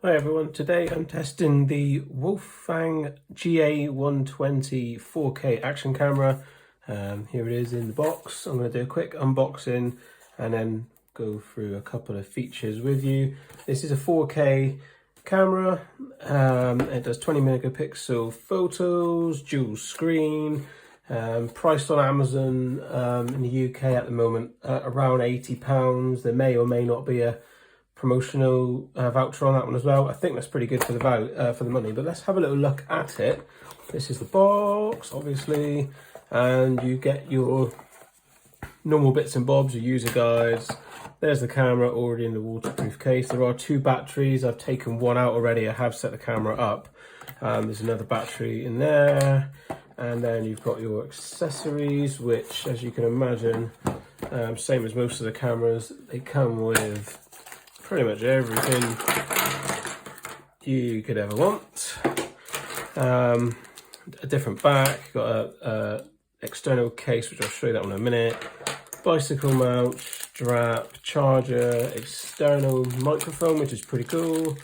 Hi everyone, today I'm testing the Wolfang GA120 4K action camera. Here it is in the box. I'm going to do a quick unboxing and then go through a couple of features with you. This is a 4K camera. It does 20 megapixel photos, dual screen, priced on Amazon in the UK at the moment at around £80. There may or may not be a promotional voucher on that one as well. I think that's pretty good for the value for the money, but let's have a little look at it. This is the box, obviously, and you get your normal bits and bobs, your user guides. There's the camera already in the waterproof case. There are two batteries. I've taken one out already. I have set the camera up. There's another battery in there, and then you've got your accessories, which, as you can imagine, same as most of the cameras, they come with pretty much everything you could ever want. A different back, got a external case, which I'll show you that one in a minute. Bicycle mount, strap, charger, external microphone, which is pretty cool.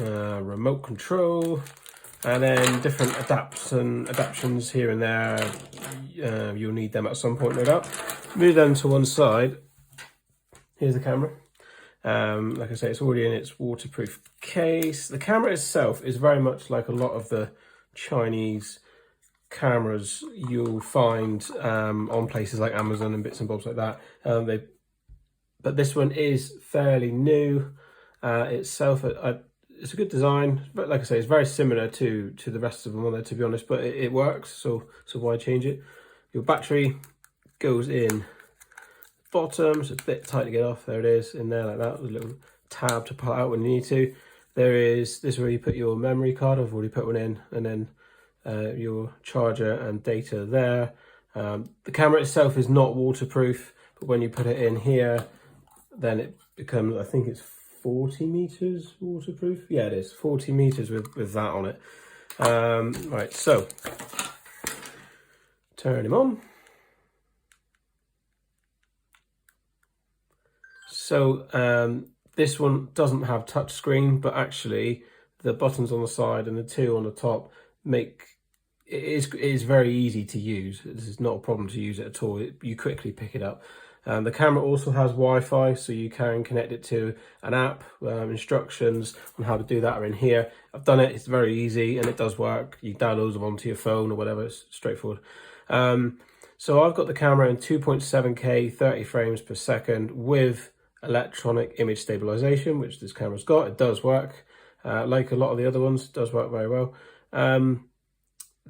Remote control, and then different adaptions here and there. You'll need them at some point, no doubt. Move them to one side. Here's the camera. Like I say, it's already in its waterproof case. The camera itself is very much like a lot of the Chinese cameras you'll find on places like Amazon and bits and bobs like that. But this one is fairly new itself. It's a good design, but like I say, it's very similar to the rest of them on there, to be honest, but it works, so why change it? Your battery goes in bottom, it's a bit tight to get off. There it is in there like that, with a little tab to pull out when you need to. This is where you put your memory card. I've already put one in, and then your charger and data there. The camera itself is not waterproof, but when you put it in here, then it becomes, I think it's 40 meters waterproof. Yeah, it is 40 meters with that on it. Right, so turn him on. So this one doesn't have touch screen, but actually the buttons on the side and the two on the top make it is very easy to use. This is not a problem to use it at all. You quickly pick it up. The camera also has Wi-Fi, so you can connect it to an app. Instructions on how to do that are in here. I've done it. It's very easy and it does work. You download them onto your phone or whatever. It's straightforward. So I've got the camera in 2.7K 30 frames per second with electronic image stabilization, which this camera's got. It does work like a lot of the other ones. It does work very well.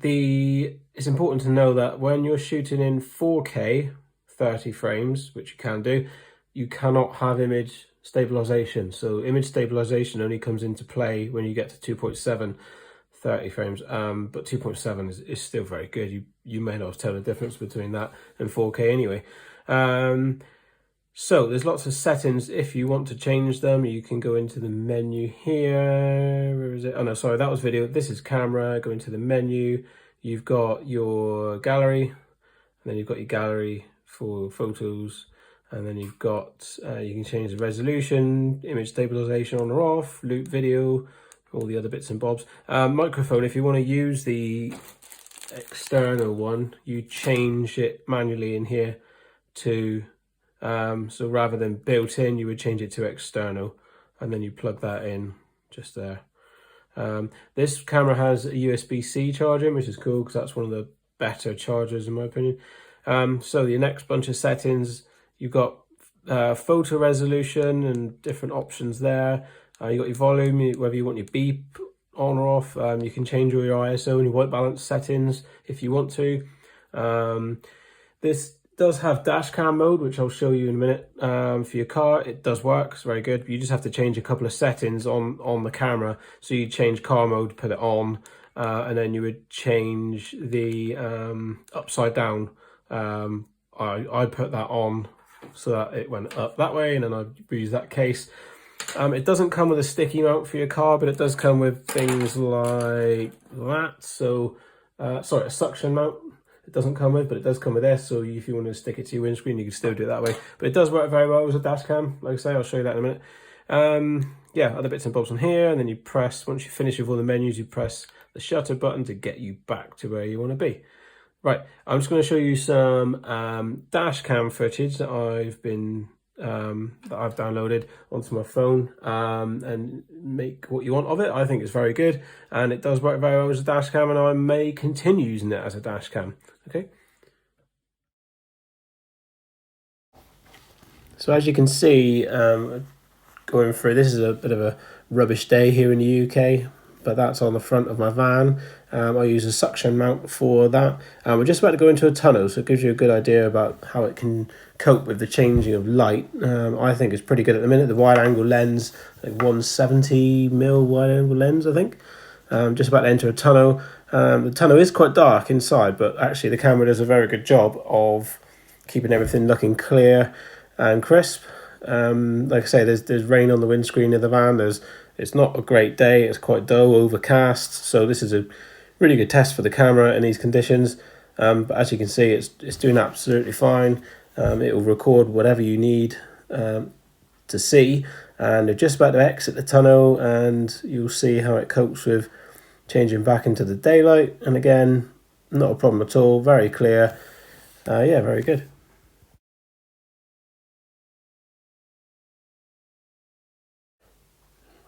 It's important to know that when you're shooting in 4K 30 frames, which you can do, you cannot have image stabilization. So image stabilization only comes into play when you get to 2.7 30 frames, but 2.7 is still very good. You may not tell the difference between that and 4K anyway. So there's lots of settings. If you want to change them, you can go into the menu here. Where is it? Oh no, sorry, that was video. This is camera. Go into the menu. You've got your gallery, and then you've got your gallery for photos, and then you've got, you can change the resolution, image stabilization on or off, loop video, all the other bits and bobs. Microphone, if you want to use the external one, you change it manually in here to so rather than built in, you would change it to external, and then you plug that in just there. This camera has a USB-C charging, which is cool because that's one of the better chargers in my opinion. So your next bunch of settings, you've got photo resolution and different options there. You got your volume, whether you want your beep on or off. You can change all your ISO and your white balance settings if you want to. This does have dash cam mode, which I'll show you in a minute. For your car, it does work. It's very good. You just have to change a couple of settings on the camera. So you change car mode, put it on, and then you would change the upside down. I put that on so that it went up that way, and then I use that case. It doesn't come with a sticky mount for your car, but it does come with things like that. So, sorry, a suction mount. it doesn't come with, but it does come with this. So if you want to stick it to your windscreen, you can still do it that way. But it does work very well as a dash cam. Like I say, I'll show you that in a minute. Yeah, other bits and bobs on here, and then you press, once you finish with all the menus, you press the shutter button to get you back to where you want to be. Right, I'm just going to show you some dash cam footage that I've downloaded onto my phone, and make what you want of it. I think it's very good, and it does work very well as a dash cam, and I may continue using it as a dash cam. Okay. So as you can see, going through, this is a bit of a rubbish day here in the UK, but that's on the front of my van. I use a suction mount for that. We're just about to go into a tunnel, so it gives you a good idea about how it can cope with the changing of light. I think it's pretty good at the minute. The wide angle lens, like 170mm wide angle lens, I think. Just about to enter a tunnel. The tunnel is quite dark inside, but actually the camera does a very good job of keeping everything looking clear and crisp. Like I say, there's rain on the windscreen of the van. It's not a great day. It's quite dull, overcast. So this is a really good test for the camera in these conditions. But as you can see, it's doing absolutely fine. It will record whatever you need to see. And they're just about to exit the tunnel, and you'll see how it copes with changing back into the daylight. And again, not a problem at all. Very clear. Yeah, very good.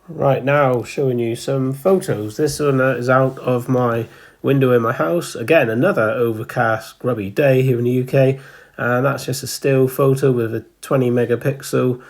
Right, now showing you some photos. This one is out of my window in my house. Again, another overcast, grubby day here in the UK. And that's just a still photo with a 20 megapixel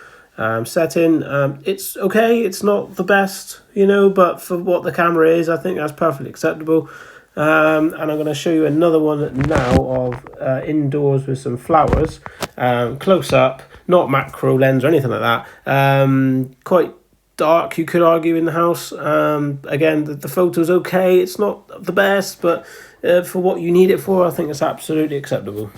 setting. It's okay, it's not the best, you know, but for what the camera is, I think that's perfectly acceptable. And I'm going to show you another one now of indoors with some flowers, close up, not macro lens or anything like that. Quite dark, you could argue, in the house. Again, the photo's okay, it's not the best, but for what you need it for, I think it's absolutely acceptable.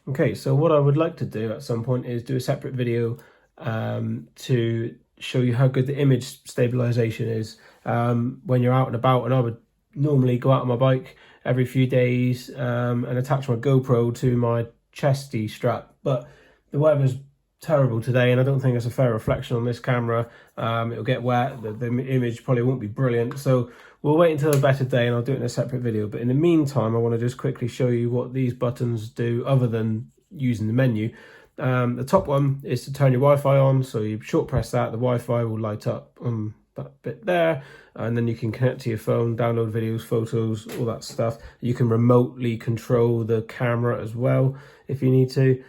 Okay, so what I would like to do at some point is do a separate video to show you how good the image stabilization is when you're out and about. And I would normally go out on my bike every few days and attach my GoPro to my chesty strap, but the weather's terrible today, and I don't think it's a fair reflection on this camera. It'll get wet, the image probably won't be brilliant, so we'll wait until a better day and I'll do it in a separate video. But in the meantime, I want to just quickly show you what these buttons do other than using the menu. The top one is to turn your Wi-Fi on, so you short press that, the Wi-Fi will light up on that bit there, and then you can connect to your phone, download videos, photos, all that stuff. You can remotely control the camera as well if you need to.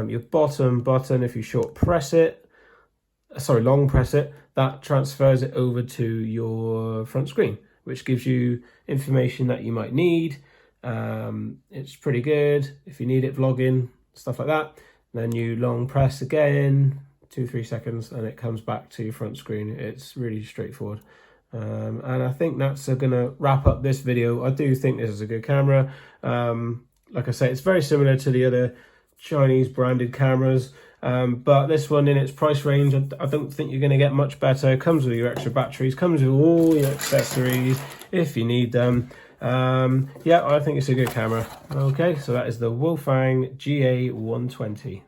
Your bottom button, if you long press it, that transfers it over to your front screen, which gives you information that you might need. It's pretty good if you need it, vlogging, stuff like that. Then you long press again, 2-3 seconds, and it comes back to your front screen. It's really straightforward. And I think that's going to wrap up this video. I do think this is a good camera. Like I say, it's very similar to the other Chinese branded cameras, but this one in its price range, I don't think you're going to get much better. It comes with your extra batteries, comes with all your accessories if you need them. Yeah, I think it's a good camera. Okay, so that is the Wolfang GA120.